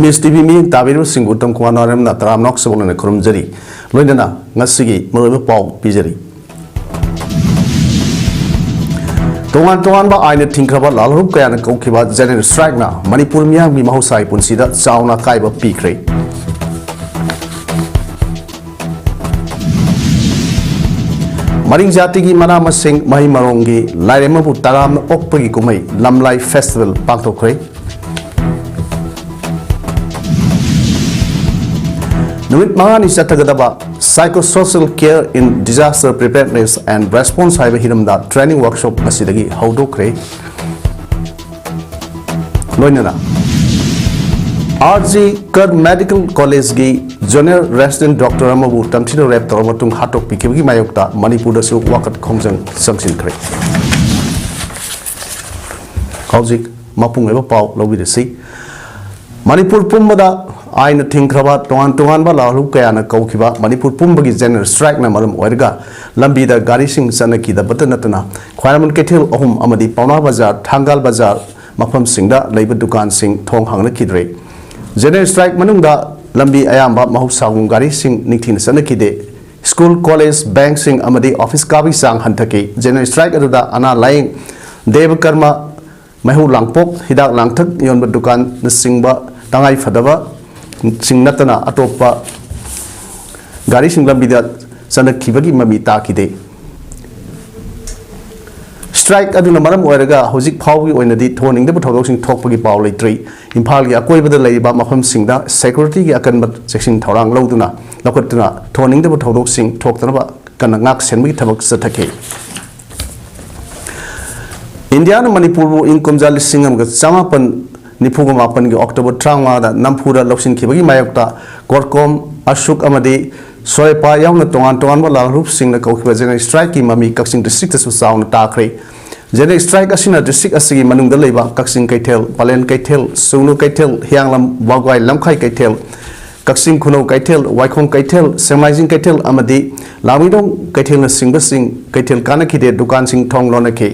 Miss TV mi tabiru singutang kuanaram na taramnok sabon na kurum jari loidana ngasigi mulu pau pijari Tongan ba aina tingkraba lalhup kaya na kaukiba general strike na Manipur miyang mi mahusay punsida sauna kaiba pikre Maring jati gi mana masing mahi marongi lairema bu taram okpagi kumai lamlai festival pangtokre Numit mangani satagadaba psychosocial care in disaster preparedness and response haiba hiramda training workshop masidagi haudokre loinana RG Kar Medical College gi junior resident doctor amabu tamthina rep toromatung hatok pikibgi mayokta Manipur da su wakat khongjang sangsin khre Kaujik mapung eba pau lobi de si Manipur pumbada aina tingkraba tongan ba lahu kaya na kaukiba Manipur pumbagi general strike na maram oirga lambi da gari sing sanaki da batanatana khwaraman kethil ohum amadi pauna bazar thangal bazar mafam singda leiba dukan sing thong hangna kidre general strike manungda lambi ayamba mahusagum gari sing ningthina sanakide school college bank sing amadi office kabi sang hantaki general strike aduda ana laing deva karma mahu langpok hidak langthak yonba dukan na singba tangai fadaba Singnatana atopa gari singlam bida sanak kibagi mami takide strike aduna maram oiraga hojik phawgi oinadi thoning de thodok sing thokpagi paw leitri imphal gi akoi bada leiba mafam singda security gi akan bat section thorang loduna lokotuna thoning de thodok sing thoktana ba kana ngak senmi thabak sathake India na Manipur inkomjal singam ga chamapan Nipuga mapan gi October trangwa da nampura loksin khibagi mayokta korkom ashuk amadi soipa yauna tongan ba lalrup sing na kaukiba general strike ki mami kaksing district su sauna takre general strike asina district asigi manungda leiba kaksing kaithel palen kaithel sunu kaithel hianglam wagwai lamkhai kaithel kaksing khuno kaithel waikhong kaithel semaijing kaithel amadi lamidong kaithel na singba sing kaithel kana khide dukan sing thong lona ke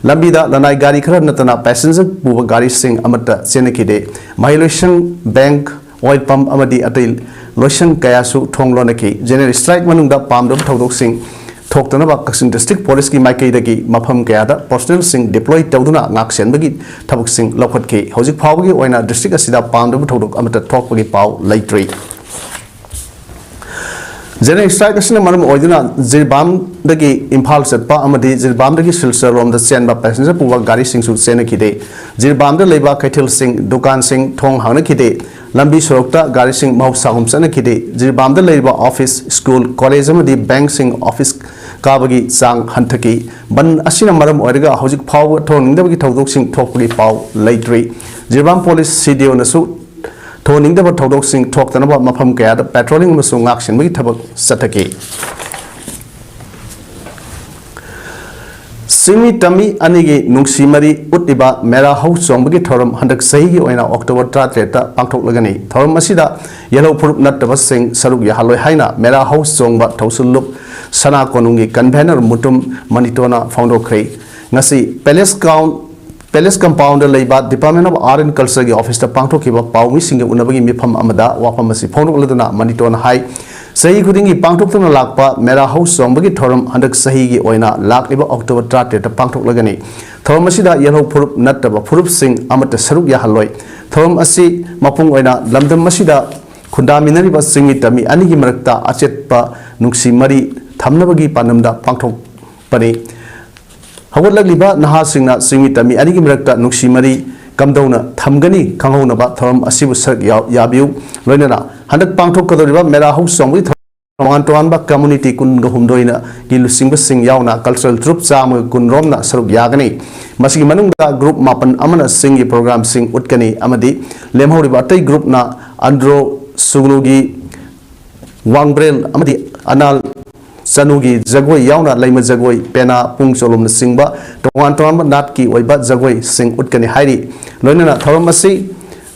lambida lanai gari khara natana passenger buba gari sing amata chene khide mahilation bank oil pump amadi atil lotion kayasu thong lona ke general strike manungda pamdom thodok sing thoktana ba kaksing district police ki maikai dagi mafam kayada personnel sing deploy tawduna ngak senbagi thabuk sing lokhat ke hojik phawgi oina district asida pamdom thodok amata thokpagi paw laitri General strike asina maram oiduna Zirbam dagi Imphal setpa amadi Zirbam dagi Silsar rom da senba passenger puwa gari sing su sena khide Zirbam da leiba kaithil sing dukan sing thong hangna khide lambi sorokta gari sing mahusagum sana khide Zirbam da leiba office school college amadi bank sing office kabagi sang hanthaki ban asina maram oirga hojik phaw thong dabagi thodok sing thokpagi paw laitri Zirbam police CDO na su Toning the Todok sing talked about Mapam Gad, patrolling Musung action with Tabak Satake. Simi Tami Anigi Nungsimari Utiba Mera House Song Bagi Torum Handak Sahi in October Tratleta Pangtok Lagani, Torum Masida, Yellow Purp Nut of Sing Saruk Yahalo Haina, Mera House Song but Tosul Sana Konungi, Convener Mutum Manitona Foundo Cray, Nasi Palace Compound Leiba, Department of Art and Culture Office the Pangto Kiba Pau missing Unabagi Mipam Amada, Wapamasi Pono Ladana, Manitona High, Sahi Kudingi Pangtok Lakpa, Mera House Sombagi Torum, Handak Sahi Oina, Lak Liba October Trate, the Pangtok Lagani, Thomasida Yellow Purup Nataba, Purup Sing, Amata Saruk Yahaloi, Thom Asi, Mapung Oina, Lamdam Masida, Kundaminari was singing Tami, Anigi Marakta, Achetpa, Nuksi Mari, Tamnabagi Panamda, Pangtok Pani. Hawatlagliba naha singna singi tami anigi marakta nuksimari kamdona thamgani khanghonaba thoram asibu sak yabiu loinana handak pangthok kadoriba mera house songwi thoran ba community kun gahumdoina gilusingba sing yauna cultural troupe cham kun romna saruk yagani masigi manungda group mapan amana singi program sing utkani amadi lemhoriba tai group na andro suglugi wangbrel amadi anal Sanugi Zagoi Yauna Lima Zagoi Pena Pung Solom Singba Tongan Natki Waiba Zagoi Sing Utkani Hairi Loinana Thoramasi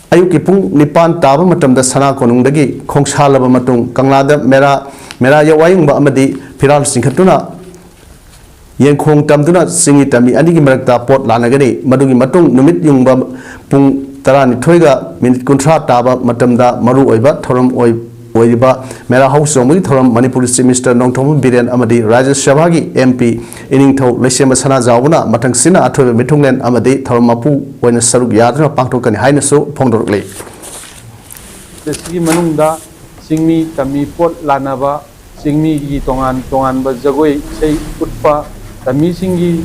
Ayuki Pung Nipan Taba Matam the Sana Konundagi Kongshalaba Matung Kanglada Mera Yawaying Amadi Piral Singhatuna Yen Kong Tamduna Singitami Anigi Marakta Port Lanagani Madugi Matung Numit Yung Pung Taranitoiga minute kuntra taba matamda maru oiba thoram oiba mera house ongmi thoram Manipur Chief Minister Nongthom Biren amadi Rajya Sabha gi MP iningtho leisem sana jawna matang sina athobe mithunglen amadi thoram mapu oina saruk yadna pangthokani haina so phongdorle Sigi manungda singmi tami pot lanaba singmi gi tongan ba jagoi sei utpa tami singi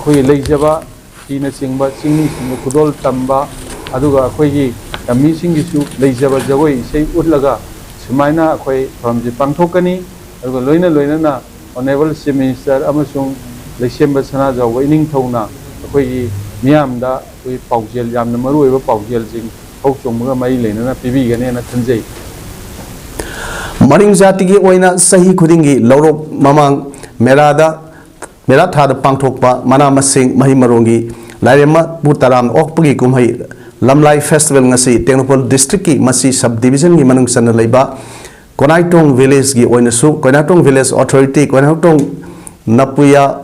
khoi leijaba tina singba singmi singu kudol tamba aduga khoi gi tami singi su leijaba jagoi sei utlaga sumaina khoi thamji pangthokani aduga loina na honorable Chief Minister amasung leisem ba sana jawa ining thona khoi gi miamda khoi paujel yamna maru eba paujel jing hauchongga mai lena pibi gane na thanjai Maring jati gi oina sahi khudingi lorok mamang mera thada pangthokpa mana masing mahi marongi lairema butaram okpagi kumhai lamlai festival ngasi Tengnopol district ki masi subdivision gi manung san leiba Konaitong village gi oina su Konaitong village authority Konaitong napuya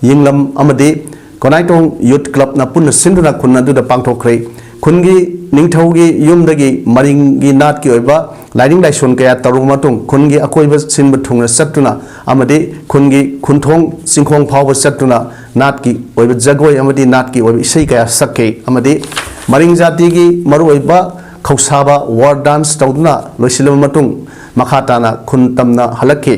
yinglam amadi Konaitong youth club na punna sinduna kunna du da pangthokre kungi ningthaugi yumdagi maringi nat ki oiba lighting laison kaya tarung matung kungi akoiba sinba thungna satuna amadi kungi kunthong singkhong phawba satuna nat ki oiba jagoi amadi nat ki oiba isai kaya sakke amadi maring jati gi maru oiba khausaba war dance tawduna loisilama matung makhatana kuntamna halakhe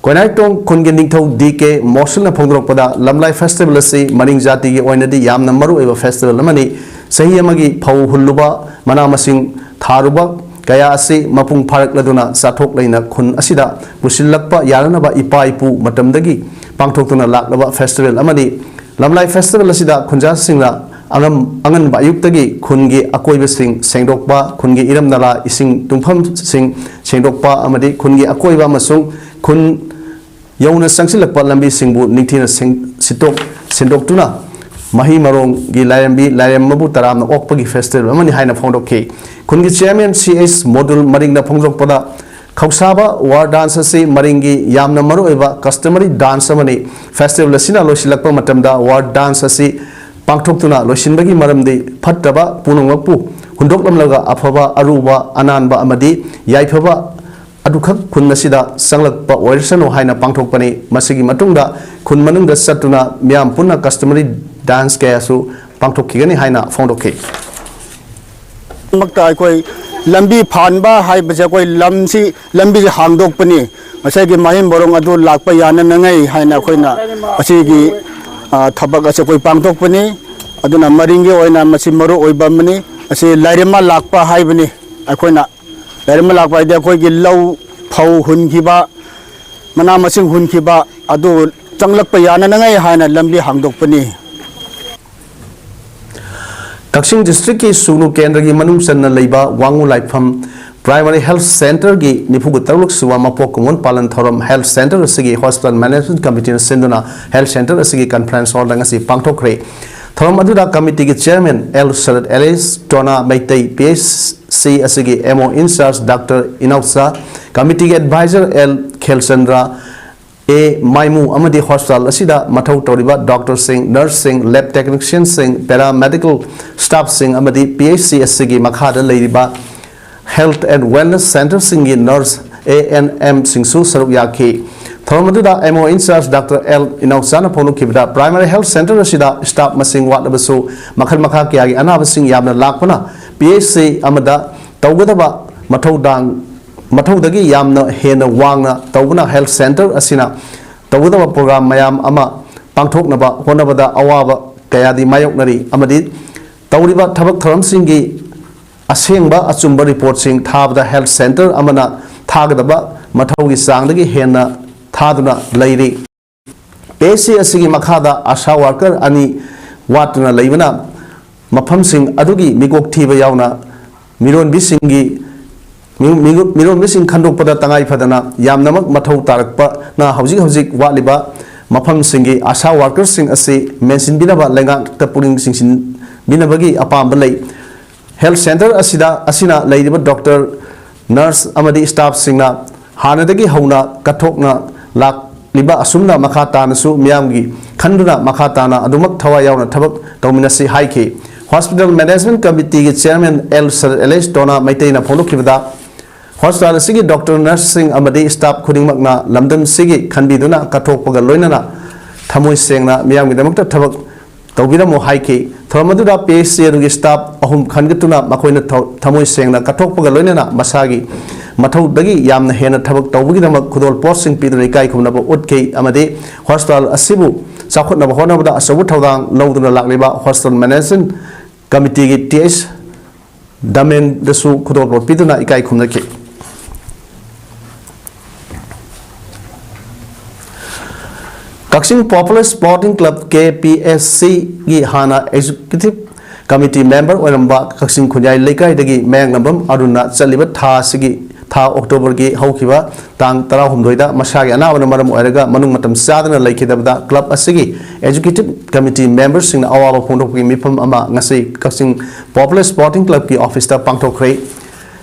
Konaitong kungi ningthau DK mosul na phongdrokpada lamlai festival asi maring jati gi oinadi yamna maru oiba festival amani sahi amagi phau hulluba mana masing tharuba kaya asi mapung pharak laduna sathok leina khun asida pusilakpa yaranaba ipa ipu matamdagi pangthoktuna laklaba festival amani lamlai festival asida khunja singla angan ba yuktagi khungi akoiba sing sengdokpa khungi iram nala ising tungpham sing sengdokpa amadi khungi akoiba masung khun yauna sangsilakpa lambi singbu ningthina sitok sendoktuna Mahi marong gi layam mabu taram na okpagi festival amani haina phongdokhe kungi chairman CS model maring na phongjok pada khausaba war dance ase maringi yamna maru eba customary dance amani festival asina losilakpa matamda war dance ase pangthoktuna losinbagi maramde phattaba punongpu hundoklamlaga afaba aruba ananba amadi yaifaba adukhak khunasida sanglakpa oirsano haina pangthokpani masigi matungda khun manungda satuna miam punna customary dance kaya su pangthokigani haina phongdokhe makta koi lambi phanba hai baja koi lambi hangdok pani masai gi mahim borong adu lakpa yana nangai haina koina asigi thabak ase koi pangthok pani aduna maringi oina masi maru oiba mani ase lairema lakpa hai bani akoina lairema lakpa ide koi gi law phau hunkiba mana masing hunkiba adu changlakpa yana nangai haina lambi hangdok pani Kaksing district ki sunu kendra gi manung sanna leiba wangu laifam primary health center gi nipugu tarluk suwa mapok ngon palan thoram health center asigi hospital management committee senduna health center asigi conference hall dangasi pangthokre thoram aduda committee gi chairman L Sarat Alice Tona Maitai PSC asigi MO in charge Dr Inausa committee gi advisor L Khelsandra A Maimu amadi hospital asida mathau toriba doctor sing nurse sing lab technician sing paramedical staff sing amadi PHC asigi makhada leiriba health and wellness center sing nurse ANM sing su saruk yakhi thormaduda MO in charge Dr L Inausana phonu kibda primary health center asida staff masing watlabasu makhal makha kyagi anaba sing yamna lakpana PHC amada tawgadaba mathau dang Mathaudagi yamna hena wangna tawna health center asina tawda program mayam ama pangthoknaba honabada awaba kayadi mayoknari amadi tawriba thabak thoram singi asengba achumba report sing thabda health center amana thagadaba mathaugi sangdagi hena thaduna leiri AC asigi makhada asha worker ani watuna leibana mafam sing adugi migok thiba yauna miron bisingi Miron missing Kandok Pada Tangai Padana, Yamnamak Matau Tarakpa, Na Hauzik Waliba, Mapam Singi, Asha workers sing a say, Mensin Binaba Lenga, Tapuring Sing Binabagi, Apam Balay, Health Center Asina, Lady Doctor, Nurse Amadi Staff Singna, Hanadagi Hauna, Katokna, Lak Liba Asumna Makata Nasu, Miamgi, Kanduna Makatana, Adumak Tawayana, Tabak, Dominasi Haiki, Hospital Management Committee Chairman L. Sir Elias Dona Maitena Pondokibada Hospital Sigi Doctor Nursing Amadi Staff Kuding Magna London Sigi Kanbiduna Katok Pagaloinana Tamui Sengna Miam with the Mukta Tabak Tobira Mohaiki Thormaduda PSC Rugi Staff Ahum Kangatuna Makoina Tamui Sengna Katok Pagaloinana Masagi Matau Dagi Yam Hena Tabak Tobigama Kudol Posting Peter Kai Kumaba Utke Amade Hospital Asibu Sakut Nabahona Asawutang Loduna Lakliba Hospital Management Committee TS Damen Desu Kudol Piduna Ikai Kumaki Kaksing Popular Sporting Club KPSC Gi Hana Executive Committee Member Oramba Kaksing Kunyai Lekai Dagi Mang Nambam Aruna Saliba Tha Sigi Tha October Gi Haukiba Tang Tarahum Doida Masagi Anawana Maram Oraga Manung Matam Sadana Lakidabda Club Asigi Executive Committee Members in Awa Pondoki Mipam Ama Nasi Kaksing Popular Sporting Club Ki Officer Pangto Kray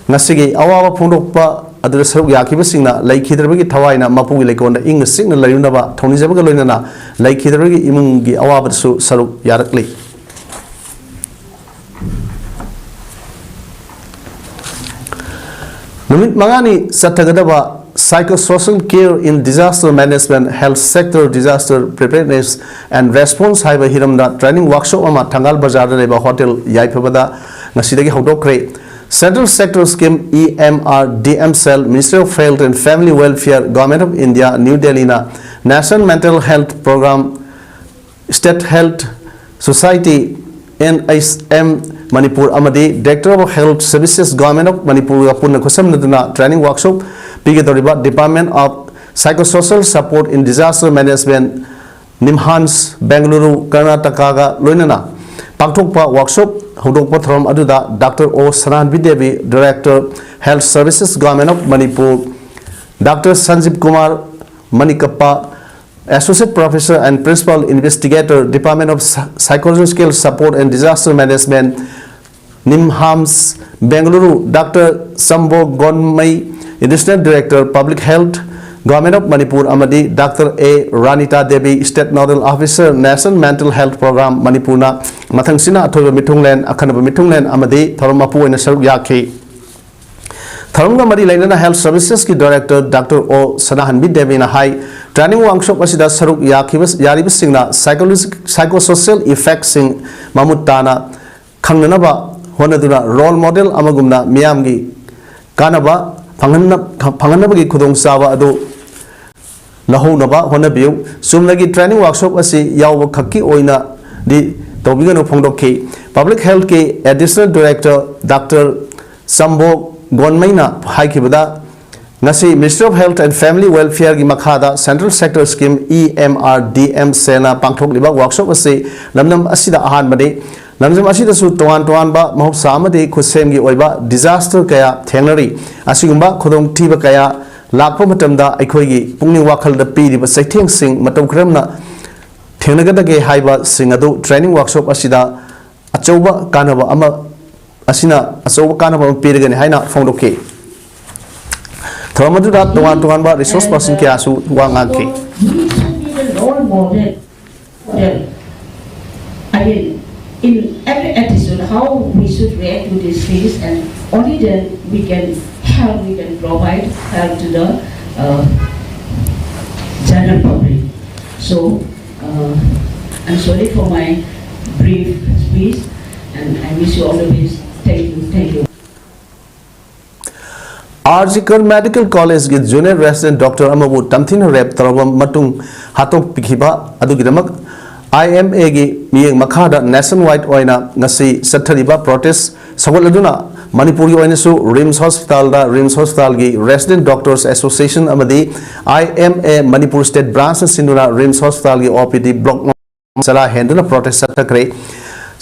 Nasigi Awa Pondopa Address Yakiba Singna Lakidabagi Tawaina Mapu Lekona Ing Signal Layunaba Tony Zabagalina Lakidabagi Imungi Awabasu Saruk Yarakli Numit Mangani Satagadaba Psychosocial Care in Disaster Management, Health Sector, Disaster Preparedness and Response Haiba Hiramda Training Workshop Ama Tangal Bazar Neba Hotel Yaipabada Nasidagi Hodokre Central Sector Scheme EMRDM Cell Ministry of Health and Family Welfare Government of India New Delhi na National Mental Health Program State Health Society NISM Manipur Amadi Director of Health Services Government of Manipur Purna Kusam Naduna Training Workshop Pigatoriba Department of Psychosocial Support in Disaster Management Nimhans Bengaluru Karnataka Loinana Pangtokpa Workshop Hodokpa Throm Aduda Dr. O Sanan Videvi Director Health Services Government of Manipur Dr. Sanjeev Kumar Manikappa Associate Professor and Principal Investigator Department of Psychological Support and Disaster Management Nimhams Bengaluru Dr. Sambo Gonmai Additional Director Public Health Government of Manipur Amadi Dr. A. Ranita Devi State Nodal Officer National Mental Health Program Manipurna Mathangsina Atoiba Mitunglen Akanaba Mitunglen Amadi Thoromapu in Saruk Yaki Tharunga Mari Lainana Health Services ki Director Dr. O. Sanahanbi Devi na Hai Training Workshop Asida Saruk Yakibas Yaribas Singna Psychosocial Effects Sing Mamutana Kanganaba Honaduna Role Model Amagumna Miamgi Kanaba Panganabagi Kudong Sawa Ado Lahonaba Honabu Sumlagi Training Workshop Asi Yawa Kaki Oina Di Tobigano Pondoki Public Health Ki Additional Director Dr. Sambo Gonmaina Haikibada Nasi Ministry of Health and Family Welfare Gi Makhada Central Sector Scheme EMRDM Sena Pangthok Liba Workshop Asi Lamnam Asida Ahan Made Lamnam Asida Su Toan Ba Mahop Samade Kusem Gi Oiba Disaster Kaya Thenari Asigumba Khodong Tiba Kaya Lakpa Matamda Aikhoigi Pungni Wakal da Pi Diba Saitheng Sing Matam Kremna Thengnagadage Haiba Singadu Training Workshop Asida Achauba Kanaba Ama Asina Asoba Kanaba Pirigani Haina Fondoke Thoramaduda Tuan Ba Resource Person Kiasu Wangaki He should be the role model. Again, in every episode, how we should react to these things, and only then we can help, we can provide help to the general public. So, I'm sorry for my brief speech, and I wish you all the best. Thank you. Arjiker Medical College gi Junior Resident Dr. Amabu Tamthina Rep Tarabam Matung Hatok Pikiba Adugidamak IMA gi Miyeng Makhada Nationwide Oina Nasi Sathariba Protest Sawaladuna Manipuri Oinasu RIMS Hospital da RIMS Hospital gi Resident Doctors Association Amadi IMA Manipur State Branch Sinduna RIMS Hospital gi OPD Block Sala Henduna Protest Satakre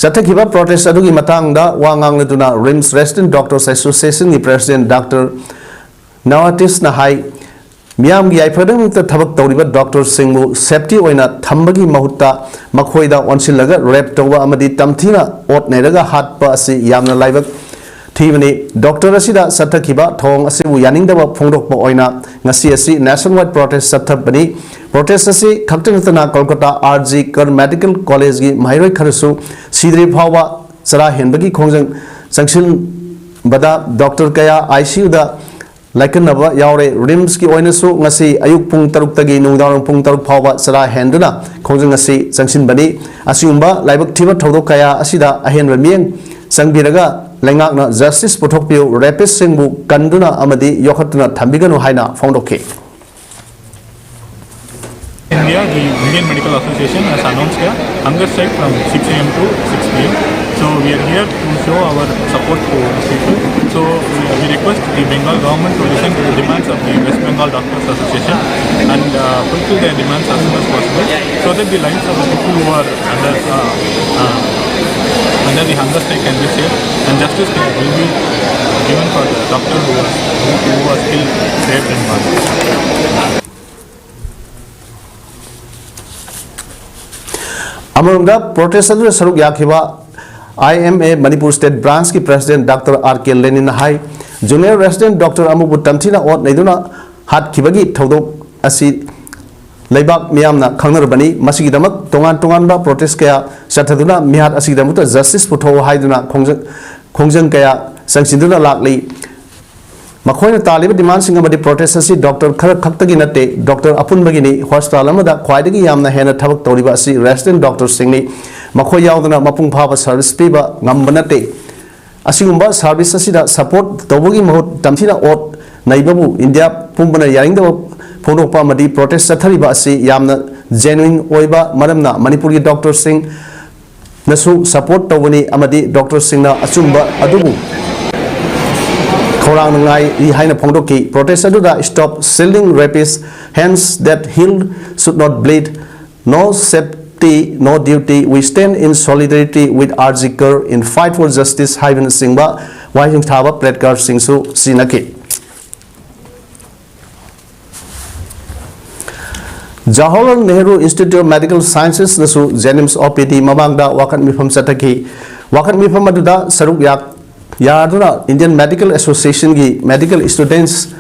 Satakiba Protest Adugi Matangda Wangang Laduna RIMS Resident Doctors Association gi President Dr. Nawatis Nahai Miam gi Aifadam the Tabak Toriba Dr. Singmu Safety Oina Tambagi Mahuta Makhoida Onsilaga Rep Toba Amadi Tamthina Ot Neraga Hat Pasi Yamna Laibak Tivani Dr. Asida Satakiba Tong Asibu Yaningdaba Pondok Oina Ngasi Asi Nationwide Protest Satabani Protest Asi Kaktanatana Kolkata RG Kar Medical College gi Mairoi Karasu Sidri Bhawa sara henbagi khongjang sangshin bada doctor kaya ICU da laikan naba yaure rims ki oina su ngasi ayuk pung taruk tagi nungdang pung taruk phawa sara henduna khongjang ngasi sangshin bani asiumba laibak thiba thodok kaya asida ahen ramieng sangbiraga lengak na justice puthokpiu rapist singbu kanduna amadi yokhatuna thambiganu haina phongdokhe. India, the Indian Medical Association has announced a hunger strike from 6 a.m. to 6 p.m. So we are here to show our support to people. So we request the Bengal government to listen to the demands of the West Bengal Doctors Association and fulfill their demands as soon as possible, so that the lives of the people who are under the hunger strike can be saved and justice will be given for the doctor who was still saved and gone. Among protest adu saruk yakhiba IMA Manipur State Branch ki President Dr. R.K. Lenin hai Junior Resident Dr. Amubu Tamthina ot naiduna hat khibagi thodok asi leibak miyamna khangnarbani masigi damak tongan ba protest kaya sathaduna mihat asi damuta justice putho haiduna khongjang kaya sangsinduna lakli Makoina Taliban demand singa badi protest asi Dr. Khar Khaktagi nate Dr. Apun Bagini hospital amada khwaidagi yamna hena thabak toriba asi resident doctor singni makoi yaudana mapung phaba service piba ngambanate asigumba service asida support tawagi mahut tamthina ot naibabu India pumbana yaringda phonokpa madi protest sathariba asi yamna genuine oiba maramna Manipur gi doctor sing nasu support tawani amadi doctor singna achumba adubu Khorang ngai haina phongdoki protest aduda stop selling rapists hands that healed should not bleed no safety no duty we stand in solidarity with Arjikar in fight for justice Haivan Singba Wajing Thaba Predkar Singsu Sinaki Jawaharlal Nehru Institute of Medical Sciences nasu Jenims OPD mamangda wakan mifam sataki wakan mifam aduda saruk yak Yaduna Indian Medical Association ki Medical Students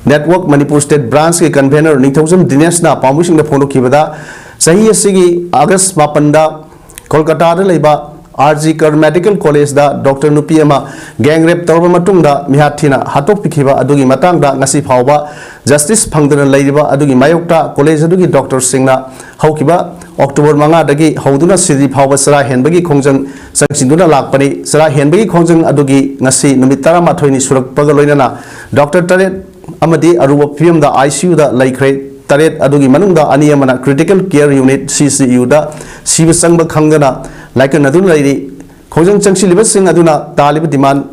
Network Manipur State Branch ki convener Nithosam Dinesh na Pamusing na phono kibada sahi asigi August mapanda Kolkata da leiba Arjikar Medical College da Dr. Nupiama gang rape torba matungda mihathina hatok pikhiba adugi matangda ngasi phawba justice phangdana leiba adugi mayokta college adugi Dr. Singna haukiba October manga dagi hauduna siri phawba sara henbagi khongjang sangsinduna lakpani sara henbagi khongjang adugi ngasi numit 18 ni surakpaga loinana Dr. Taret amadi aruba PM da ICU da laikre Taret adugi manungda aniyamana critical care unit CCU da siba sangba khangdana laikan adun lairi khongjang changsi libasing aduna talib demand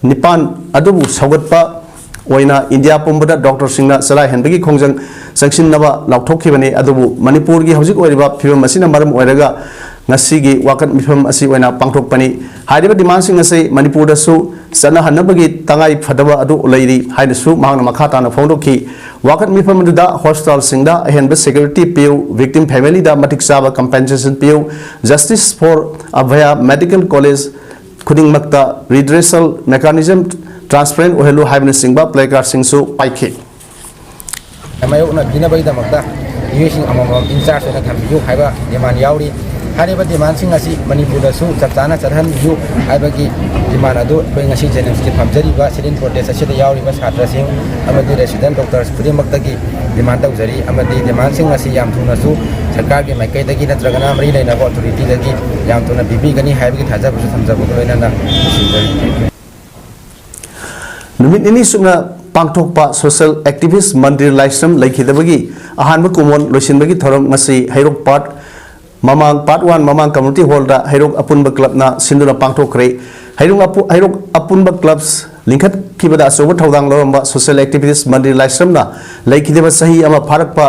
nipan adubu sagatpa oina India pumbada Dr. Singna sara henbagi khongjang sangshin naba laukthokkhibani adubu Manipur gi hojik oiriba phibam masina maram oiraga ngasigi wakat mifam asi oina pangthokpani haidiba demand sing asai Manipur da su sana hanabagi tangai phadaba adu lairi haina su mahangna makhata na phongdokhi wakat mifam da hospital singda ahenba security piu victim family da matik saba compensation piu justice for Abhaya Medical College khuding makta redressal mechanism transparent ohelu haibna singba playcard singsu paikhe Amayokna binabay damakta using among in charge na thambiu haiba demand yauri hariba demand sing asi Manipur da su chapchana charhan yu haiba gi demand adu koi ngasi Jenims ki phamjari ba silin protest asida yauri ba chhatra sing amadi resident doctors pudimakta gi demand taujari amadi demand sing asi yam thuna su sarkar gi maikai dagi natragana mari leina ba authority dagi yam thuna bibi gani haiba gi thaja bu thamjabu loina na numit ini sungna pangthokpa social activist mandir laisam laikhidabagi ahanba kumon loisinbagi thorom ngasi hairok part mamang part 1 mamang community hall da hairok apunba club na sinduna pangthokre hairok apunba clubs lingkhat kibada sobo thodang loramba social activist mandir laisam na laikhidaba sahi ama pharakpa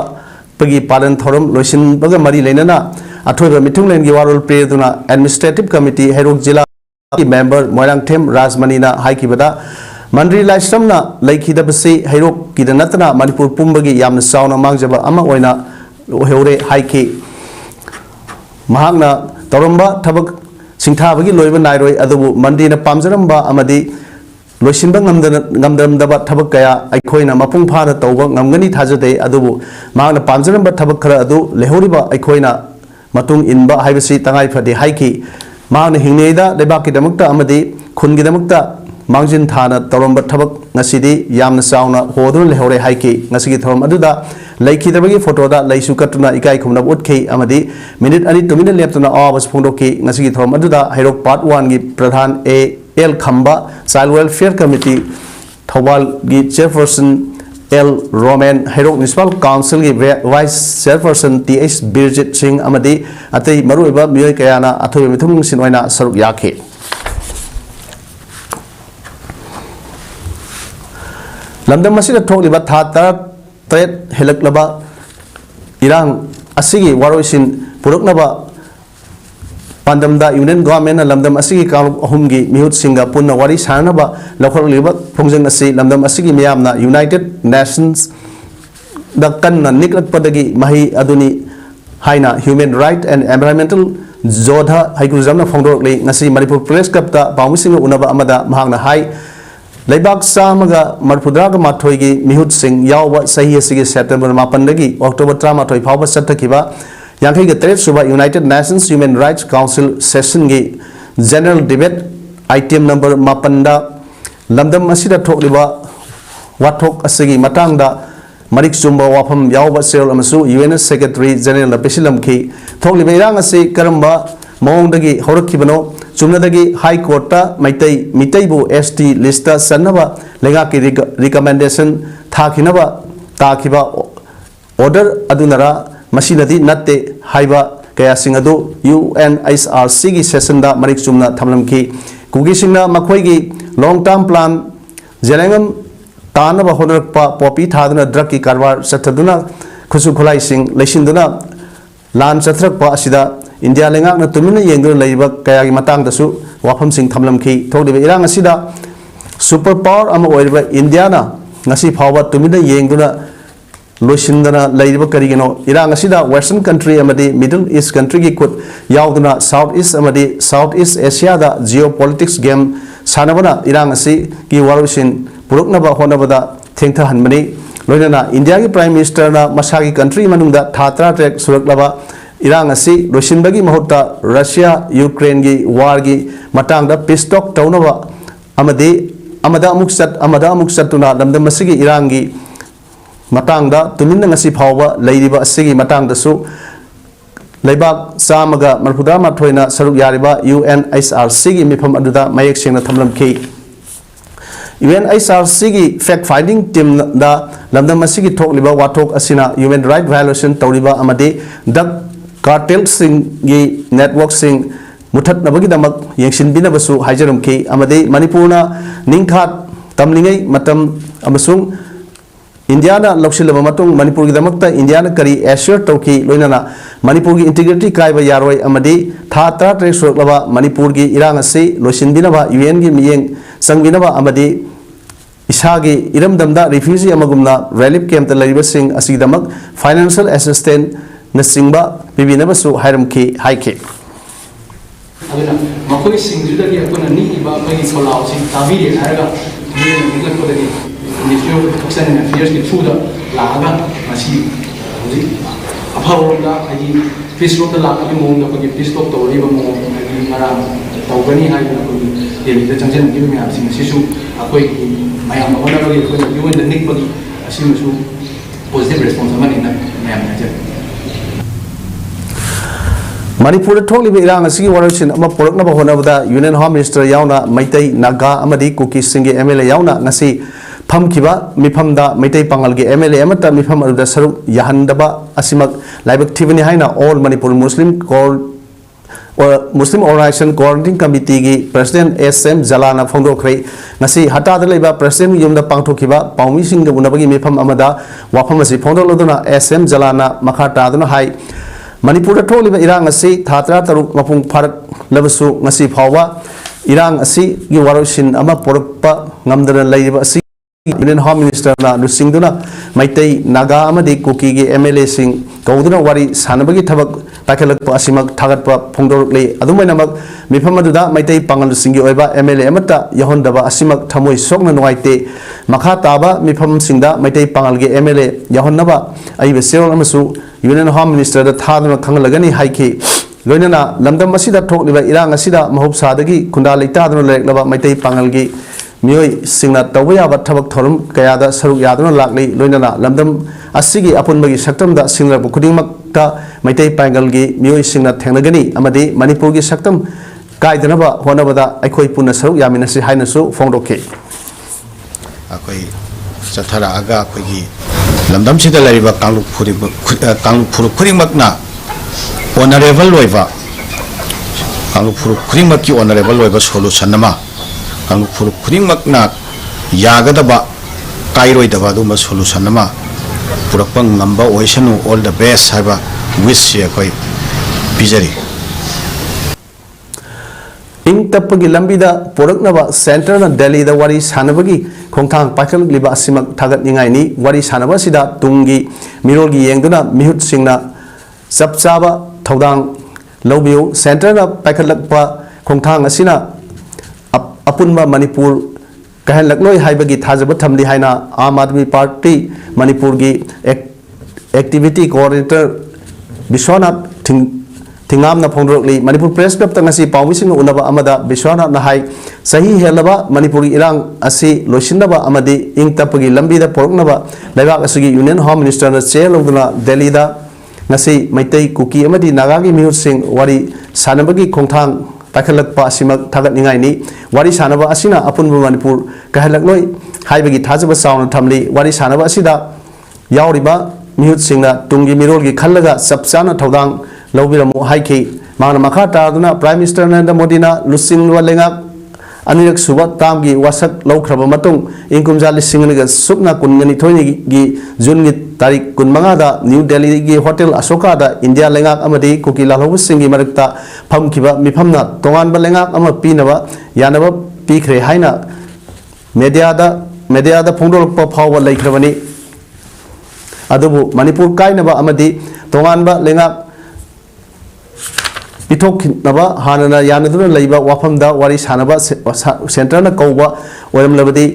pagi palan thorom loisinbaga mari leinana athoiba mithunglen gi warol peduna administrative committee hairok jila ki member moirang them rajmani na haikibada Mandri Laisramna Laikhidabasi Hairok Kidanatana Manipur Pumbagi Yamna Sauna Mangjaba Ama Oina Hore Haiki Mahangna Toramba Tabak Singtabagi Loiva Nairoi Adabu Mandina Pamzaramba Amadi Loisinba Ngamdamdaba Tabakaya Aikoina Mapung Pada Toba Ngamgani Tajade Adabu Mahangna Pamzaramba Tabakara Adu Lehoriba Aikoina Matung Inba Haibasi Tangai Fadi Haiki ꯃꯍꯥꯛꯅ ꯍꯤꯡꯂꯤꯉꯩꯗ ꯂꯩꯕꯥꯛꯀꯤꯗꯃꯛꯇ ꯑꯃꯗꯤ ꯈꯨꯟꯒꯤꯗꯃꯛꯇ ꯃꯥꯡꯖꯤꯟ ꯊꯥꯅ ꯇꯧꯔꯝꯕ ꯊꯕꯛ ꯉꯁꯤꯗꯤ ꯌꯥꯝꯅ ꯆꯥꯎꯅ ꯍꯣꯗꯨꯅ ꯂꯩꯍꯧꯔꯦ ꯍꯥꯏꯈꯤ ꯉꯁꯤꯒꯤ ꯊꯧꯔꯝ ꯑꯗꯨꯗ ꯂꯩꯈꯤꯗꯕꯒꯤ ꯐꯣꯇꯣꯗ ꯂꯩꯁꯨ ꯀꯠꯇꯨꯅ ꯏꯀꯥꯏ ꯈꯨꯝꯅꯕ ꯎꯠꯈꯤ ꯑꯃꯗꯤ ꯃꯤꯅꯤꯠ 2 ꯇꯨꯃꯤꯟꯅ ꯂꯦꯞꯇꯨꯅ ꯑꯋꯥꯕꯁꯨ ꯐꯣꯡꯗꯣꯛꯈꯤ ꯉꯁꯤꯒꯤ ꯊꯧꯔꯝ ꯑꯗꯨꯗ ꯍꯩꯔꯣꯛ ꯄꯥꯔꯠ 1ꯒꯤ ꯄ꯭ꯔꯙꯥꯟ L Khamba child welfare committee ꯊꯧꯕꯥꯜꯒꯤ chairperson L Romen Heirok municipal council की vice chairperson TH. Birjit Singh अमदी अतई मरुइबा मियोय कयाना अथोय मिथुंगसिन ओइना सरुक याखि लमदम असिदा थोकलिबा था तरेत हेलकलबा इरांग असिगी वारोइसिन पुरुकनबा पांडमदा यूनियन गवर्नमेंट लमदम असिगी कालुक अहुमगी मिहुत सिंगा पुन्ना वारी सानबा लखरलिबा खोंजंग असि लमदम असिगी मियामना यूनाइटेड नेशंस द कन्ना निकलपदगी मही अदुनी हाइना ह्यूमन राइट एंड एनवायरमेंटल जोधा हाइकुजमना फोंदोरले ngasi मणिपुर प्रेस कपता पाउमिसिंग उनबा अमदा महागना हाई लेबाक सामगा मरफुद्राग माथोइगी मिहुत सिंग यावबा सही असिगी सेप्टेम्बर 9 दगी अक्टोबर 13 फावबा चटखिबा यांखई के 3 सुबह United Nations human rights council session की जनरल डिबेट आइटम नंबर 9 लमदम असिदा थोकलिबा वाथोक असगी मतांगदा मरिक चुम्बा वाफम यावबा सेल अमसु यूएन सेक्रेटरी जनरल पेसिलमखी थोकलिबा इरांग असि करम्बा मौंदगी हौरखिबनो चुमनदगी हाई कोर्ट मैतई मितईबु एसटी लिस्ट सन्नबा लेगा की रिकमेंडेशन थाखिनबा ताखिबा ऑर्डर अदुनरा मसीनदी नत्ते हाइबा कयासिंग अदु UNHRC की सेशन दा मरिक चुमना थमलमखी कुगिसिंगना मखोइगी लॉन्ग टर्म प्लान जेलेंगम तानबा होनरपा पॉपी थादुना ड्रग की कारबार चथदुना खुसु खुलाइसिंग लेसिंदुना लान चथरकपा असिदा इंडिया लेंगाकना तुमिना येंगदुना लैबा कयागी मतांगदसु वाफमसिंग थमलमखी थोकदिबा इरांग असिदा सुपर पावर अमा ओइबा इंडियाना ngasi phawba tumina yengduna लोसिंदना लैरिबा करिगिनो इरांग असिदा वेस्टर्न कंट्री अमदी मिडल ईस्ट कंट्री की खुद यावदुना साउथ ईस्ट अमदी साउथ ईस्ट एशिया दा जियोपॉलिटिक्स गेम सानबना इरांग असि की वारुसिन पुरुकनबा होनबदा थेंथहनमनि लोइनना इंडिया की प्राइम मिनिस्टर ना मसागी कंट्री मनुंगदा थात्रा ट्रेक सुरकलबा इरांग असि लोसिनबगी महुत्ता रशिया यूक्रेन की वार की मतांगदा पीस टॉक तौनबा अमदी अमदा अमुक चतुना लमदम असिगी इरांग की मतांगदा तुमिन्ना ngasi phawba leiriba asigi matangdasu leibak samaga marfuda mathoina saruk yariba UNHRC gi mifam aduda mayek sengna thamlamki UNHRC gi fact finding team da lamdam asigi thokliba wathok asina human right violation tawriba amadi dak cartel sing gi network sing muthat nabagi damak yengsin binabasu haijarumki amadi manipurna ningkhat tamlingai matam amasung India लौसिलब मणिपुर की India करी assure तौकी लोइनना Manipur की integrity कायब यारोय अमदी था 13 सुरकलब मणिपुर की इरांग असि लोसिनबिनबा UN की मियेंग संगबिनबा अमदी इसागी इरमदमदा रिफ्यूजी अमगुमना रिलीफ कैंप लैरिबसिंग असिदमक फाइनेंशियल असिस्टेंट नसिंगबा पिबिनबसु हायरमखी हाइखे अदुना मखोय सिंगजुदगी अपुना निइबा मगी सोलाउसिंग ताबिरे हारगा निलकपदगी नेशनल एक्शन एंड अफेयर्स की थ्रू लागा अफाबोंदा पीस रोक लाखी मौन अखोई पीस टॉक तौरीब मौन मराम तौगनी दिल्ली चंजनगी मैम अखोई मैम होनबी यूएन निकबगी पॉजिटिव रेस्पॉन्स मैम हाजर मणिपुर थोकलिबा इरांग असigi वारसिन अमा पोरकनबा होनबदा यूनियन होम मिनिस्टर यावना मैतई नागा अमदी कुकी सिंगे एमएलए यावना ngasi फमखिबा मिफमदा मैतई पांगलगे एमएलए अमता मिफम अरुदा सरुक याहनदबा असिमक लाइबक थिबनि हाइना all Manipur Muslim organisation coordinating committee की प्रेसिडेंट एसएम जलाना फोंदोखरै ngasi हटादा लेबा प्रेसिडेंट युमदा पांगथोखिबा पाउमिसिंग उनबगी मिफम अमदा वाफम असि फोंदोलदुना एसएम जलाना मखा तादुना हाई मणिपुर थोकलिबा इरांग असि था 13 मपुंग फारक लबसु ngasi फावबा इरांग असि की वारोसिन अमा पोरकपा ngamdana लैरिबा असि यूनियन होम मिनिस्टर ना लुसिंगदुना मैतई नागा अमदी कुकी के एमएलए सिंग कौदुना वारी सानबगी थबक पाखलकपा असिमक थागतपा फोंदोरकले अदुमैनमक मिफम अदुदा मैतई पांगल सिंगी ओइबा एमएलए अमता यहोंदबा असिमक थमोय सोकना नुवाइते मखा ताबा मिफम सिंगदा मैतई पांगल के एमएलए यहोंनबा अइबे सेरोल अमसु यूनियन होम मिनिस्टर दा थादुना खंगलगनी हाइखि लोइनना लमदम असिदा थोकलिबा इरांग असिदा महौसादगी खुंदा लेतादुना लेरलबा मैतै पांगलगी मियोय सिंगना तौबा याबा थबक थोरम कयादा सरुक यादुना लागली लोइनना लमदम असिगी अपुनबगी सक्तमदा सिंगरबु खुदिंगमक्ता मैतै पांगलगी मियोय सिंगना थेंगनगनी अमदि मणिपुरगी सक्तम कायदनबा होनबदा अखोय पुन्ना सरुक यामिनसि हाइनसु फोंदोके अखोय चथरा आगा अखोयगी लमदम सिदा लरिबा कांगलुक फुरुक खुदिंगमक्ना ऑनरेबल लोइबा कांगलुक फुरुक खुदिंगमक्की ऑनरेबल लोइबा सोल्यूशन नमा कांगलुक फुरुक खुदिंगमक्ना यागदबा काइरोइदबा दुमा सोल्यूशन नमा पुरक्पा ngamba oisanu all the best haiba wish ye koi pijari ing tapagi lambida poraknaba center na delhi da wari sanabagi khongthang paikhalliba asimak thagat ningai ni wari sanaba sida tungi mirolgi yengduna mihut singna sapchaba thodang lobiu center na paikhalakpa khongthang asina apunba manipur कहन लक्लोई हाइबगी थाजब थमली हाइना आम आदमी party Manipur की activity coordinator Vishwanath थिंगामना फोंदरकली Manipur press club तंगसी पाविसिंग उनबा अमदा विश्वनाथ ना हाई सही हेलबा मणिपुर इरांग असि लोसिनबा अमदी इंग तपगी लंबीदा पोरकनबा लेबाक असगी यूनियन होम मिनिस्टर ना चेयर लौदना दिल्ली दा ngasi maitai kuki amadi nagagi mihut sing wari sanabagi khongthang पाखलकपा असिमक थागतनिंगाई नि वारी सानबा असिना अपुनबु मणिपुर कहलकलोय हाइबगी थाजब साउन थमली वारी सानबा असिदा यावरिबा मिहुत सिंगना तुंगी मिरोलगी खल्लगा सबचाना थौदांग लौबिरमु हाइखि माना मखा तादुना प्राइम मिनिस्टर नरेंद्र मोदीना लुसिंग वलेंगा अनिरक सुबा तामगी वासक लौख्रबा मतुंग इंकुमजा लिसिंगनिगा सुकना कुनगनि थोइनिगी जून की तारीख कुनमंगादा न्यू दिल्ली की होटल अशोका दा इंडिया लेंगाक अमदी कुकी लालौबु सिंगी मरक्ता फमखिबा मिफमना तोंगानबा लेंगाक अमा पीनबा यानबा पीखरे हाइना मीडियादा फोंदोरकपा फावबा लेख्रबनी अदुबु मणिपुर काइनबा अमदी तोंगानबा लेंगाक पिथोखिनबा हानना यानदुना लैबा वाफमदा वारी सानबा सेंटरना कौबा ओरमलबदी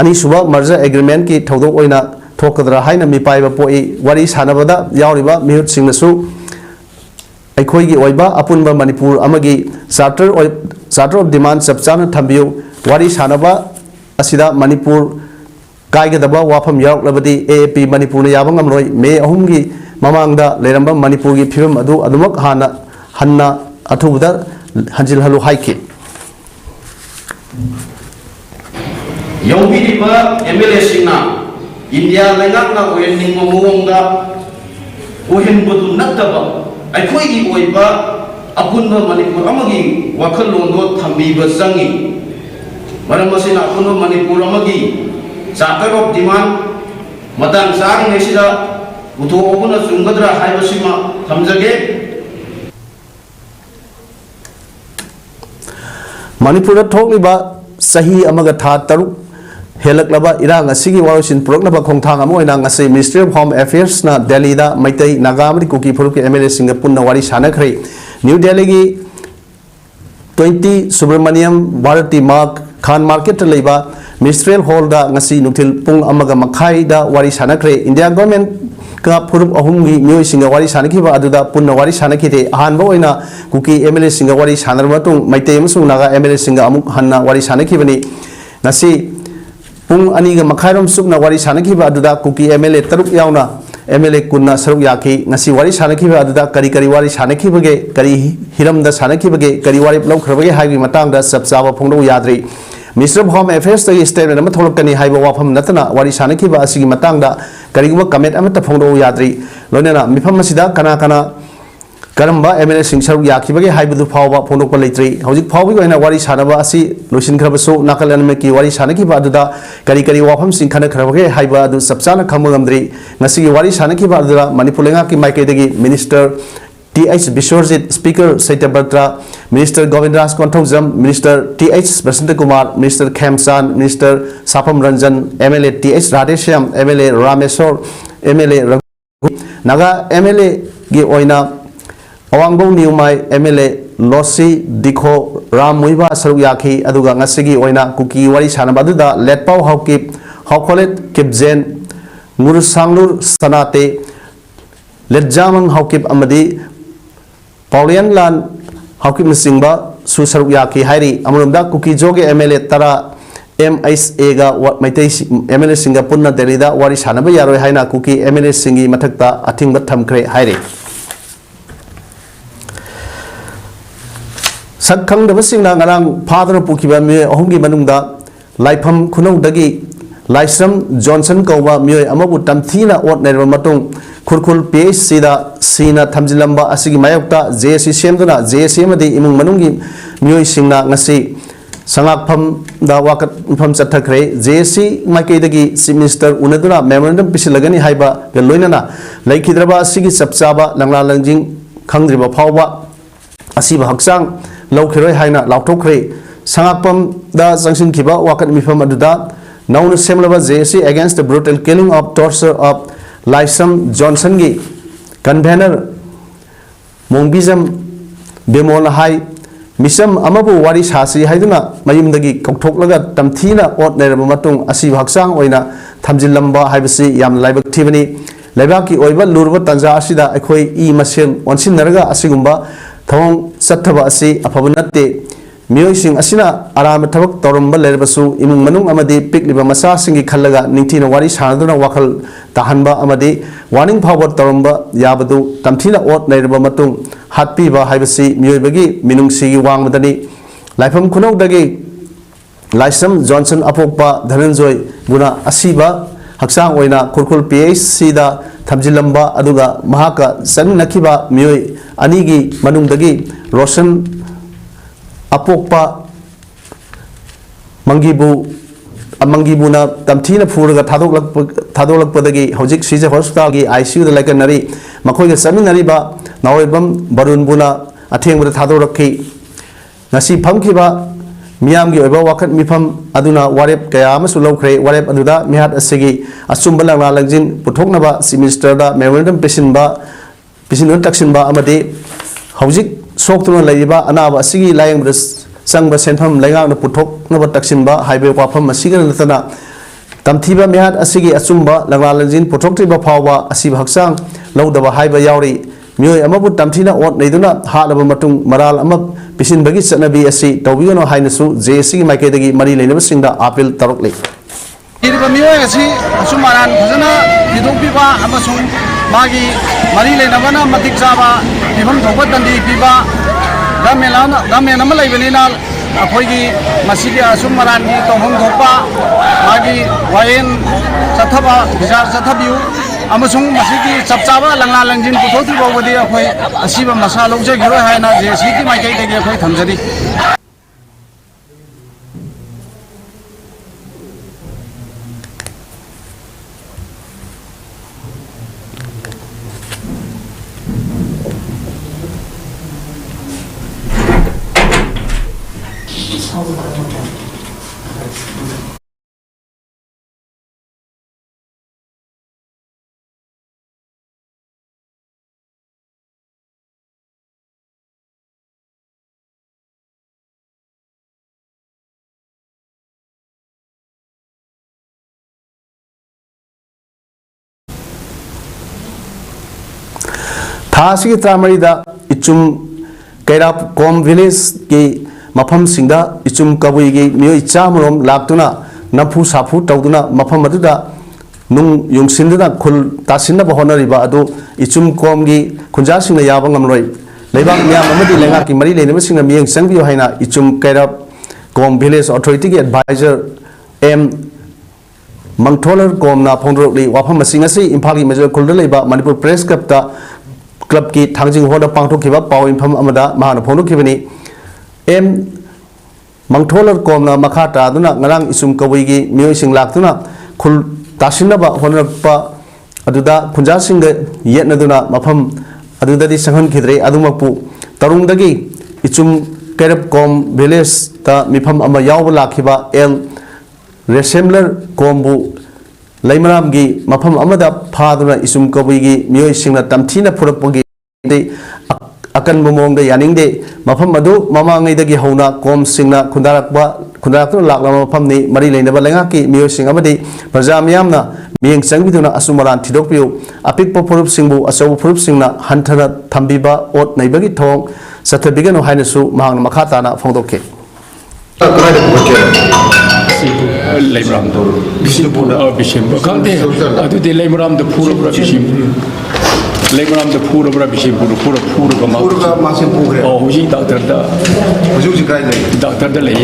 अनिसुबा मर्जर एग्रीमेंट की थौदोक ओइना थोकदरा हाइना मिपाइबा पोई वारी सानबदा यावरिबा मिहुत सिंगनसु अखोइगी ओइबा अपुनबा मणिपुर अमगी चार्टर ऑफ डिमांड सबचाना थंबियु वारी सानबा असिदा मणिपुर काइगदबा वाफम यावलबदी एएपी मणिपुर याबंगमलोय मे अहुमगी ममांगदा लेरंबा मणिपुर की फिल्म अदु अदुमक हन्ना अथुबदा हंजिल हलु हाइकी यौबिरिबा एमएलए सिंगना इंडिया लेंगाकना ओयनिंगो मोंगदा ओहेनबदु नत्तबा अखोइगी ओइबा अपुनबा मणिपुर अमगी वाखलोंदो थंबीबा संगी मरम असिना अपुनबा मणिपुर अमगी चार्टर ऑफ डिमांड मतंग सांग नेसिदा उथोबुना चुंगदरा हाइबसिमा थमजगे मणिपुर थोकलिबा सही अमगा था तरुक हेलकलबा इरांग असिगी वारोसिन पुरकनबा खोंथांग अमो ओइना ngasi ministry of home affairs ना दिल्ली दा मैतै नागामरी कुकी फुरुक एमएलए सिंग पुन्ना वारी सानखरे न्यू दिल्ली की 20 सुब्रमण्यम भारती मार्क खान मार्केट लेबा मिनिस्ट्रियल हॉल दा ngasi नुथिल पुंग अमगा मखाई दा वारी सानखरे इंडिया गवर्नमेंट का फुरुप अहुमगी मियोय सिंग वारी सानखिबा अदुदा पुन्ना वारी सानखिते अहानबा ओइना कुकी एमएलए सिंग वारी सानरमतुं मैतै अमसुं नागा एमएलए सिंग अमुक हन्ना वारी सानखिबनी ngasi पुंग अनिगा मखाइरोम सुकना वारी सानखिबा अदुदा कुकी एमएलए तरुक यावना एमएलए कुन्ना सरुक याखि ngasi वारी सानखिबा अदुदा करी वारी सानखिबगे करी हिरमदा सानखिबगे करी वारी लौखरबगे हाइबि मतांगदा सबचाबा फोंदो याद्रि मिनिस्टर ऑफ होम अफेयर्स तगी स्टेटमेंट अमा थोलकनी हाइबा वाफम नतना वारी सानखिबा असिगी मतांगदा करीगुबा कमेंट अमता फोंदो याद्रि लोनेना मिफम असिदा कना करम्बा एमएलए सिंग सरुक याखिबगे हाइबदु फावबा फोंदोकपा लेत्रि हौजिक फावबि ओइना वारी सानबा असि लोसिनखरबसु नाकल अनमे की वारी सानखिबा अदुदा करी वाफम सिंग खनखरबगे हाइबा अदु सबचाना खमगमद्रि ngasiगी वारी सानखिबा अदुदा मणिपुर लेंगा की माइकेदगी minister TH Biswajit speaker Satyabrata minister Govindraj Konthoujam minister TH Basant Kumar minister Khemchand minister Sapam Ranjan MLA TH Radheshyam MLA Rameshwar MLA Raghu Naga MLA की ओइना अवांगबो न्यूमाई MLA लोसी दिखो राम मुइबा सरुक याखी अदुगा ngasiगी ओइना कुकी वारी सानबा अदुदा लेटपाउ Haokip हाउकोलेट Kipgen मुरसांगलुर Sanate लेटजामंग Haokip अमदी Paulian Lan Hawkim Singba Su Saruk Yaki Hairi Amrunda Kuki Joge MLA Tara MSA ga Maitei MLA Singa Punna Delida Wari Sanaba Yaroi Haina Kuki MLA Singi Matakta Ating Batam Kre Hairi Sakang the Sing Nangarang Father Pukiba Me Hongi Manunda Laipam Kuno Dagi Laisam Johnson Kova Mue Amabu Tamthina Ot Nermatung Kurkul PH Sida Sina Tamzilamba Asigi Mayokta JC Semduna JC Madi Imung Manungi Mue Singna Ngasi Sangakpam da Wakat Pam Satakre JC Makedagi Si Minister Unaduna Memorandum Pisilagani Haiba Galoinana Laikidraba Sigi Sapsaba Langla Langjing Kangriba Pawa Asiba Haksang Laukiroi Haina Lautokre Sangakpam da Sangshin Kiba Wakat Mifam Aduda Now Semlava JC against the brutal killing of torture of Laisam Johnson gi convener Mongbizam Bemol Hai Misam Amabu Wari Sasi Haiduna Mayimdagi Koktoklaga Tamthina Ot Neramatung Asi Haksang Oina Tamjilamba Haibasi Yam Laibak Tivani Laibaki Oiba Lurba Tanza Asida Akoi E Masin Onsin Naraga Asigumba Thong Satava Asi Apabanate Mioising Asina Aram Tabak Torumba Lerbasu Imung Manung Amadi Pikliba Masa Singi Kalaga Nintina Wari Sanduna Wakal Tahanba Amadi Warning Power Torumba Yabadu Tamtina Ot Nerba Matung Hatpiba Haibasi Mioibagi Minung Sigi Wang Madani Laifam Kuno Dagi Laisam Johnson Apokpa Dhananjoy Guna Asiba Haksang Oina Kurkul PH Sida Tamjilamba Aduga Mahaka San Nakiba Mioi Anigi Manung Dagi Roshan Apokpa Mangibuna Tamtina Puraga Tadolak Padagi Hojik Sija Hospital gi ICU the Lakanari Makoy Seminary ba Nawebam Barun Buna Ating with the Tadoraki Nasi Pamkiba Miam gi Oba Wakat Mipam Aduna Warep Kayamasu Lokre Warep Aduda Mihat Asigi Asumbala Lagjin Putoknaba Simister da Memorandum Pisin Taksinba Amade Hojik Soktuna Laiba Anaba Sigi Lying Sangba Senfam Langang Putok Nova Taksinba Highway Wapam Asigan Latana Tamtiba Mihat Asigi Asumba Langalajin Putoktiba Pawa Asib Haksang Laudaba Highba Yauri Mui Amabu Tamtina Ot Naduna Halaba Matung Maral Amab Pisin Bagis Nabi Asi Tawino Hainasu JC Makedagi Mari Leneva Sinda Apil Tarokli Irvamioasi Sumaran Pazana Yidupiba Amasung Magi Mari Lenavana Matik Saba Ivan Topatandi Piba Gamen Amalaivanina Apogi Masigi Sumarani Tohong Topa Magi Wayan Sataba Bizar Satabu Amasung Masigi Sapsaba Langa Langjin Putoti Bovadi Apoy Asiba Masalo Jagiro Haina City Makai Apoy Tamsari Thasi Tramarida Ichum Kairap Kom Village Ki Mapam Singda Ichum Kabui Gi Mio Ichamurom Laktuna Napu Sapu Tauduna Mapam Maduda Nung Yung Sinduna Kul Tasina Bahonariba Adu Ichum Kom Gi Kunjasing Yabangam Roy Lebang Mia Mamadi Lengaki Mari Lenemasing Miang Sangvio Haina Ichum Kairap Kom Village Authority Advisor M Mangtolar Kom Na Pondrokli Wapam Singasi Impali Major Kuldaleba Manipur Press Kapta Club ki Tangjing Hoda Pangto Kiba Pau Impam Amada Mahana Pono Kibani M Mangtolar Komna Makata Duna Ngarang Isum Kawigi Mio Sing Laktuna Kul Tasinaba Honapa Aduda Kunjasinga Yetnaduna Mapam Adudadi Sangan Kidre Adumapu Tarung Dagi Ichum Kerep Kom Village Ta Mipam Ama Yawala Kiba El Resembler Kombu Laimaram gi Mapam Amada Paduna Isum Kawigi Mio Singna Tamtina Purapagi Akan Momong the Yaning de Mapam Madu Mama Nidagi Hona Kom Singna Kundarakba खुदातुन लाकलम मफमनि मरि लेनबा लेंगाकी मियोसिंग अमदि प्रजा मियामना मियेंग चंगबिदुना असुमरान थिदोकपियु अपिकपो फुरुपसिंगबु अचौब फुरुपसिंगना हंथना थंबिबा ओट नैबगी थोंग सथबिगनो हाइनसु महांग मखाताना फोंदोके Leimramdo Bishimbu Kante Adu de Leimramdo Pura Bishimbu Leimramdo Pura Bishimbu Pura Masin Pugre. Oh, Uji Doctor da Uji Kai Doctor da Lay.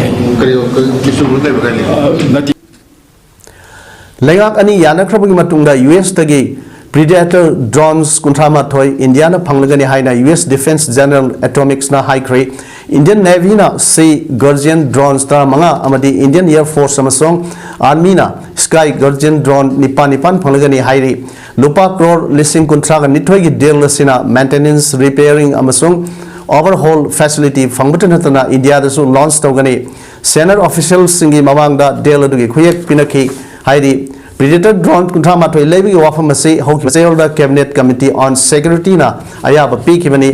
Lengak ani yanakrabagi matungda US tagi Predator drones kuntrama toy Indiana panglagani haina US Defense General Atomics na high grade Indian Navy na Sea Guardian drones ta manga amadi Indian Air Force amasong Army na Sky Guardian drone nipan panglagani hairi lupa crore listing kuntraga nithoigi deal lasina maintenance repairing amasong overhaul facility fangbutanatana India da su launch tawgani senior officials singi mamangda deal adugi khuyek pinaki hairi Predator drone kuntrama toy lebi wafam ase hoki the Cabinet Committee on Security na ayaba pikibani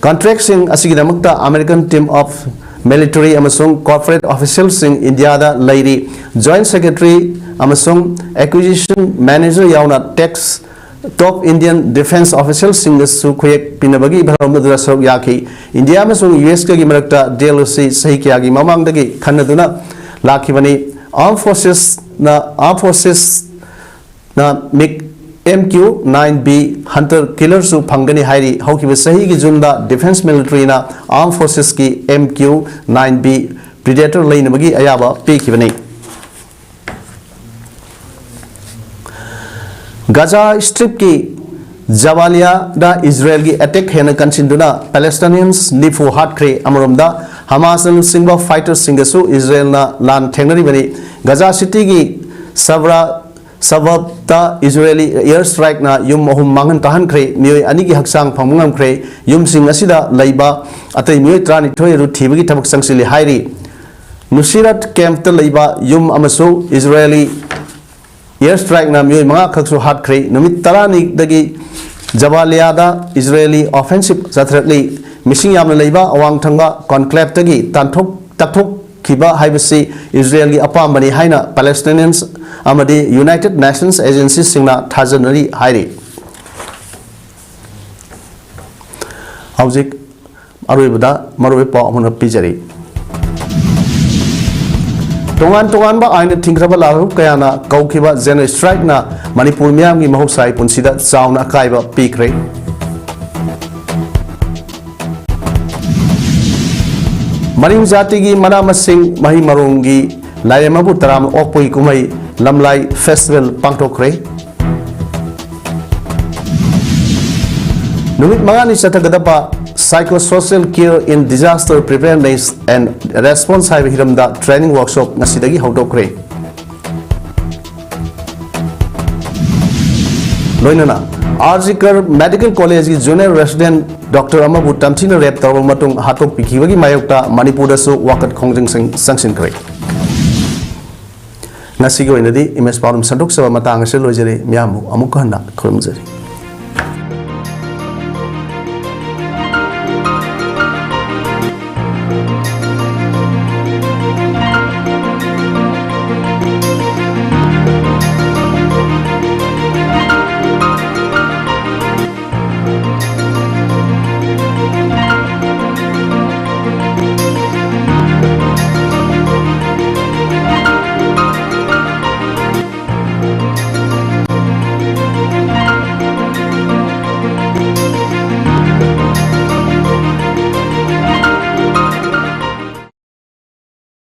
contracting asigidamakta American team of military amasung corporate officials in India da lady Joint Secretary amasung acquisition manager yauna tax top Indian defense officials in the su khuyek pinabagi bharamudra sok yaki India amasung US ka gi marakta DLC sahi kyagi mamangdagi khanaduna lakhibani armed forces na MiG MQ-9B Hunter killer su phangani hairi haukiba sahi gi junda defense military na armed forces ki MQ-9B Predator leinamagi ayaba pekibani Gaza Strip ki Jabalia da Israel ki attack hena kansinduna Palestinians nifu hatkre amromda Hamas and Singba fighters singasu Israel na lan thengnari bani Gaza city ki Sababta Israeli airstrike na yum mahum mangan tahan kre mioi ani ki haksang phangmangam kre yum sing asida laiba atai mioi trani thoi ru thibagi thabak sangsili hairi Nusirat camp ta laiba yum amasu Israeli airstrike na mioi manga khaksu hat kre numit tarani dagi Jabalia da Israeli offensive zathrakli missing yamna laiba awang thangba conclave tagi tanthok takthok kiba haibasi Israel gi apambani haina Palestinians amadi United Nations Agency singna thajanari hairi hauzik aroibada maroi pa amuna pijari tongan ba aina thingraba lahu kayana kaukiba general strike na Manipur miyam gi mahusai punsida chauna kaiba pikre Maring jati gi mana masing mahi marungi layamabu taram okpoi kumai lamlai festival pangtokre Numit mangani chatagada psychosocial care in disaster preparedness and response hai hiramda training workshop nasidagi haudokre Loinana Arjikar Medical College ki junior resident Dr. Amabu Tamchina Rep Tawang Matung Hatok Pikiwagi Mayokta Manipur Dasu Wakat Kongjing Sanction Kre Nasigo Inadi Image Parum Sanduk Sawa Matang Selo Jere Miamu Amukanda Kurumjari